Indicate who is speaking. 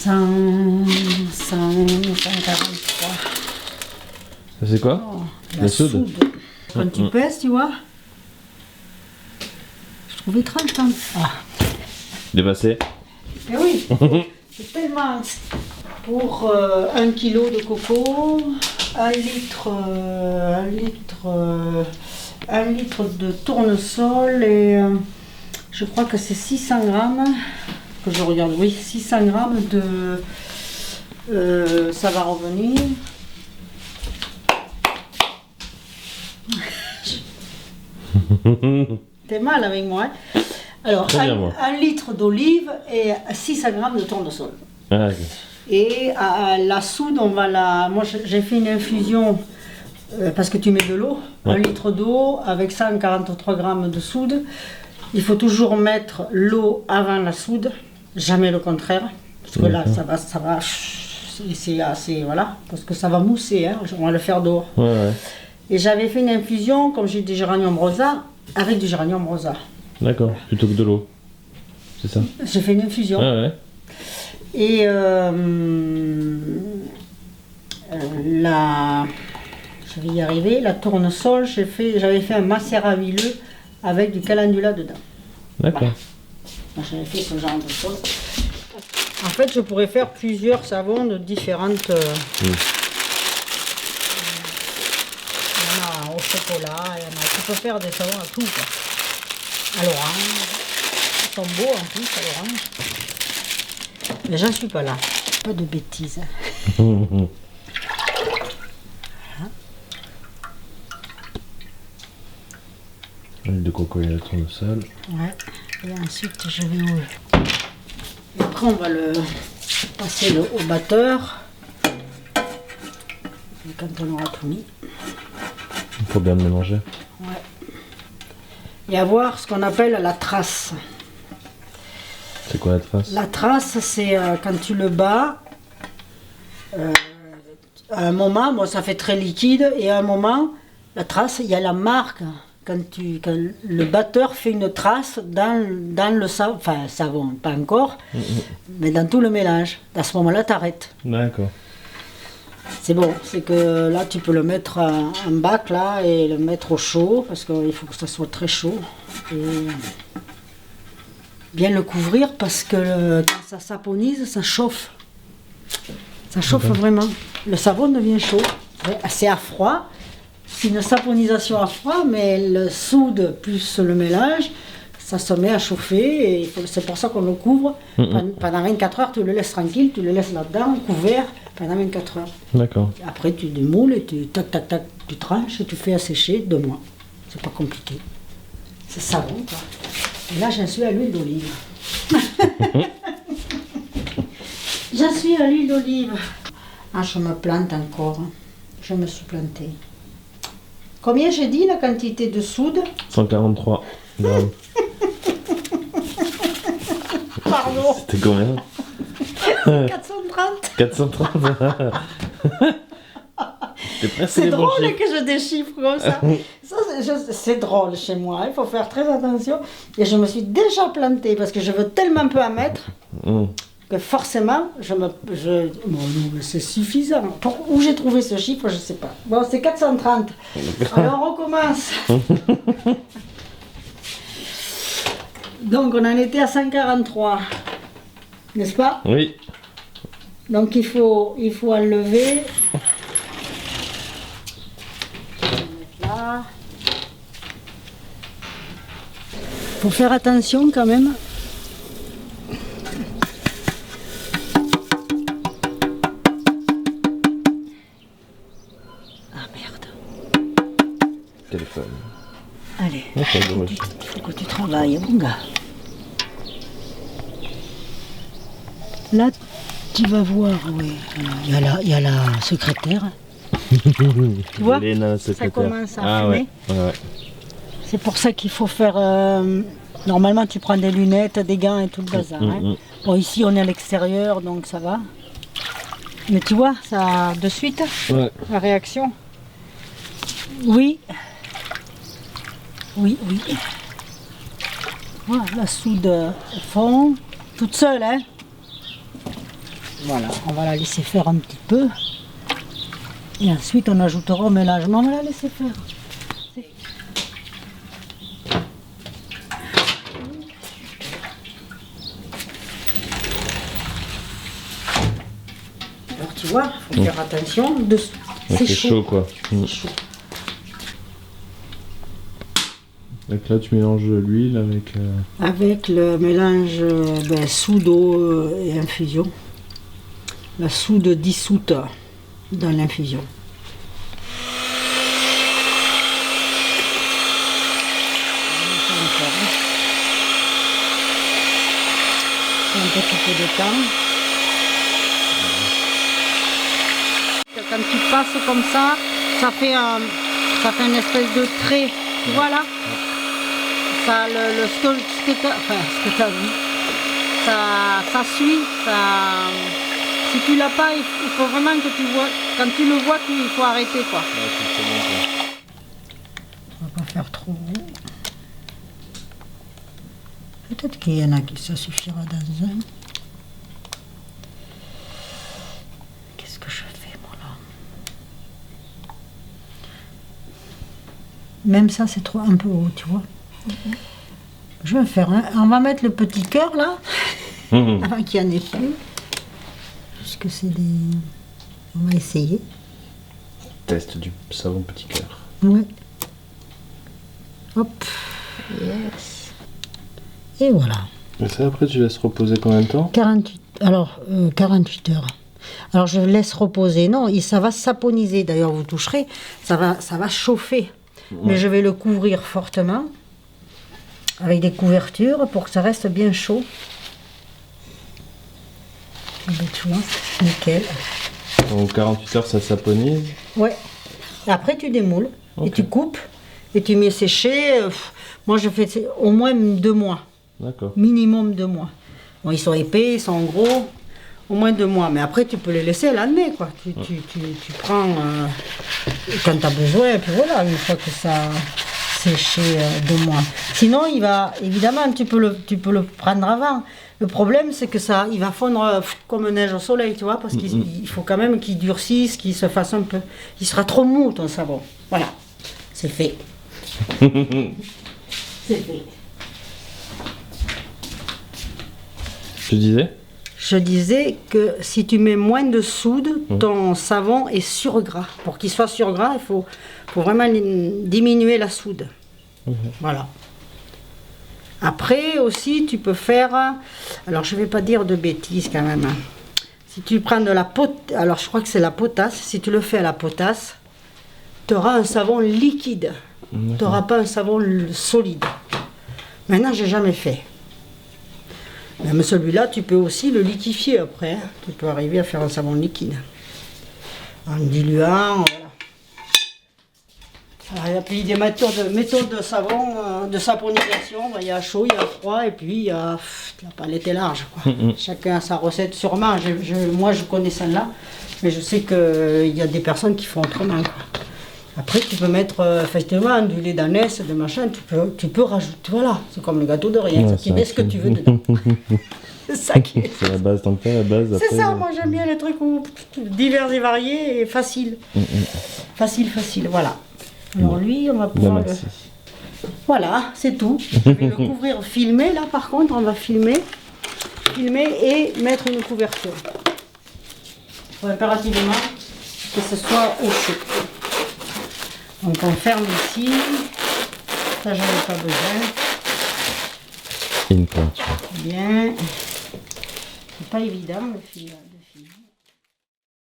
Speaker 1: 143.
Speaker 2: Ça c'est quoi?
Speaker 1: Oh,
Speaker 2: La soude.
Speaker 1: Quand tu pèses, tu vois. Je trouve étrange quand. Ah.
Speaker 2: Dépassé.
Speaker 1: Eh oui, c'est tellement. Pour 1 kilo de coco, 1 litre de tournesol et je crois que c'est 600 grammes, que je regarde, oui, 600 grammes de. Ça va revenir. T'es mal avec moi, hein? Alors,
Speaker 2: Très bien, moi.
Speaker 1: 1 litre d'olive et 600 grammes de tournesol.
Speaker 2: Ah, ok.
Speaker 1: Et la soude, on va la. Moi, j'ai fait une infusion parce que tu mets de l'eau,
Speaker 2: Ouais.
Speaker 1: 1 litre d'eau avec 143 grammes de soude. Il faut toujours mettre l'eau avant la soude, jamais le contraire, parce que là, ça va. C'est assez. Voilà, parce que ça va mousser, hein, on va le faire dehors.
Speaker 2: Ouais, ouais.
Speaker 1: Et j'avais fait une infusion, comme j'ai du géranium rosa, avec du géranium rosa.
Speaker 2: D'accord. Plutôt que de l'eau. C'est ça?
Speaker 1: J'ai fait une infusion.
Speaker 2: Ah ouais.
Speaker 1: Et je vais y arriver, la tournesol, j'avais fait un macérat huileux avec du calendula dedans.
Speaker 2: D'accord.
Speaker 1: Moi, j'avais fait ce genre de choses. En fait, je pourrais faire plusieurs savons de différentes. Il y en a au chocolat, tu peux faire des savons à tout, quoi. À l'orange. Ils sont beaux en plus, à l'orange. Mais j'en suis pas là. Pas de bêtises.
Speaker 2: L'huile de coco et la tournesol.
Speaker 1: Ouais. Et ensuite, je vais et après, on va le passer au batteur. Et quand on aura tout mis.
Speaker 2: Il faut bien le mélanger.
Speaker 1: Ouais. Et avoir ce qu'on appelle la trace.
Speaker 2: C'est quoi la trace?
Speaker 1: La trace, c'est quand tu le bats, à un moment, bon, ça fait très liquide, et à un moment, la trace, il y a la marque. Quand le batteur fait une trace dans le savon, enfin savon, pas encore, mais dans tout le mélange. À ce moment-là, tu arrêtes.
Speaker 2: D'accord.
Speaker 1: C'est bon, c'est que là, tu peux le mettre en bac là, et le mettre au chaud, parce qu'il faut que ça soit très chaud. Et bien le couvrir, parce que quand ça saponise, ça chauffe. Ça chauffe vraiment. Le savon devient chaud. C'est à froid. C'est une saponisation à froid, mais le soude plus le mélange, ça se met à chauffer. Et c'est pour ça qu'on le couvre. Pendant 24 heures, tu le laisses tranquille, tu le laisses là-dedans, couvert, pendant 24 heures.
Speaker 2: D'accord.
Speaker 1: Après, tu démoules et tu tranches et tu fais assécher 2 mois. C'est pas compliqué. C'est savon, quoi. Et là, j'en suis à l'huile d'olive. J'en suis à l'huile d'olive. Ah, je me plante encore. Je me suis plantée. Combien j'ai dit la quantité de soude?
Speaker 2: 143 grammes.
Speaker 1: Pardon.
Speaker 2: C'était combien?
Speaker 1: 430.
Speaker 2: 430.
Speaker 1: C'est drôle que je déchiffre comme ça. C'est drôle chez moi, il faut faire très attention. Et je me suis déjà plantée parce que je veux tellement peu en mettre que forcément, bon, non, c'est suffisant. Où j'ai trouvé ce chiffre, je ne sais pas. Bon, c'est 430. Alors on recommence. Donc on en était à 143, n'est-ce pas?
Speaker 2: Oui.
Speaker 1: Donc il faut enlever. Là. Faut faire attention quand même. Ah merde.
Speaker 2: Téléphone.
Speaker 1: Allez,
Speaker 2: Ok, dommage.
Speaker 1: il faut que tu travailles, mon gars. Là, tu vas voir, oui. Il y a la secrétaire. Tu vois,
Speaker 2: Léna,
Speaker 1: ça
Speaker 2: secrétaire.
Speaker 1: commence à
Speaker 2: ouais.
Speaker 1: fumer.
Speaker 2: Ouais.
Speaker 1: C'est pour ça qu'il faut faire... normalement, tu prends des lunettes, des gants et tout le bazar. Hein. Bon, ici, on est à l'extérieur, donc ça va. Mais tu vois, ça de suite,
Speaker 2: Ouais.
Speaker 1: la réaction. Oui. Oui, oui. Voilà, la soude fond, toute seule, hein. Voilà, on va la laisser faire un petit peu. Et ensuite on ajoutera au mélange. Mais on va la laisser faire. Alors tu vois, il faut faire attention.
Speaker 2: C'est chaud quoi.
Speaker 1: C'est chaud.
Speaker 2: Donc là tu mélanges l'huile avec...
Speaker 1: Avec le mélange soude, eau et infusion. La soude dissoute dans l'infusion. Un petit peu de temps. Quand tu passes comme ça fait une espèce de trait. Tu vois là? Ça, ce que tu as vu, ça suit, si tu l'as pas, il faut vraiment que tu vois, quand tu le vois, il faut arrêter quoi. Ouais, on va pas faire trop gros. Peut-être qu'il y en a qui ça suffira dans un. Qu'est-ce que je fais moi là? Même ça c'est trop un peu haut, tu vois. Je vais faire un. On va mettre le petit cœur là, avant qu'il n'y en ait plus. Parce que c'est des. On va essayer.
Speaker 2: Test du savon petit cœur.
Speaker 1: Ouais. Hop. Yes. Et voilà.
Speaker 2: Et ça après tu laisses reposer combien de temps?
Speaker 1: 48 heures. Alors je laisse reposer. Non, ça va saponiser. D'ailleurs vous toucherez, ça va chauffer. Ouais. Mais je vais le couvrir fortement. Avec des couvertures pour que ça reste bien chaud. Et ben, tu vois, nickel.
Speaker 2: Donc 48 heures ça saponise.
Speaker 1: Ouais. Et après tu démoules et tu coupes et tu mets sécher. Moi je fais au moins 2 mois.
Speaker 2: D'accord.
Speaker 1: Minimum 2 mois. Bon, ils sont épais, ils sont gros. Au moins 2 mois. Mais après tu peux les laisser l'année quoi. Tu prends quand tu as besoin et puis voilà, une fois que ça séché 2 mois. Sinon, il va évidemment, tu peux le prendre avant. Le problème, c'est que il va fondre comme neige au soleil, tu vois, parce qu'il faut quand même qu'il durcisse, qu'il se fasse un peu. Il sera trop mou ton savon. Voilà, c'est fait. C'est fait.
Speaker 2: Tu disais?
Speaker 1: Je disais que si tu mets moins de soude, ton savon est surgras. Pour qu'il soit surgras, il faut vraiment diminuer la soude. Voilà. Après aussi, tu peux faire... Alors, je ne vais pas dire de bêtises quand même. Si tu prends de la potasse... Alors, je crois que c'est la potasse. Si tu le fais à la potasse, tu auras un savon liquide. Tu n'auras pas un savon solide. Maintenant, je n'ai jamais fait. Même celui-là, tu peux aussi le liquéfier après. Hein. Tu peux arriver à faire un savon liquide. En diluant, voilà. Alors, il y a puis des méthodes de savon, de saponisation. Il y a chaud, il y a froid, et puis la palette est large. Quoi. Chacun a sa recette sûrement. Moi, je connais celle-là, mais je sais qu'il y a des personnes qui font autrement. Quoi. Après, tu peux mettre effectivement du lait d'ânesse, de machin, tu peux rajouter, voilà, c'est comme le gâteau de rien, ouais, tu mets ce que tu veux dedans. C'est ça qui est.
Speaker 2: C'est la base, tant que t'as la base.
Speaker 1: C'est ça, moi j'aime bien les trucs divers et variés et facile. Facile, voilà. Alors lui, on va pouvoir le... Voilà, c'est tout. Je vais le couvrir, filmer, là par contre, on va filmer et mettre une couverture. Il faut impérativement que ce soit au chaud. Donc on ferme ici, ça j'en ai pas besoin.
Speaker 2: Une peinture.
Speaker 1: Bien, c'est pas évident le fil.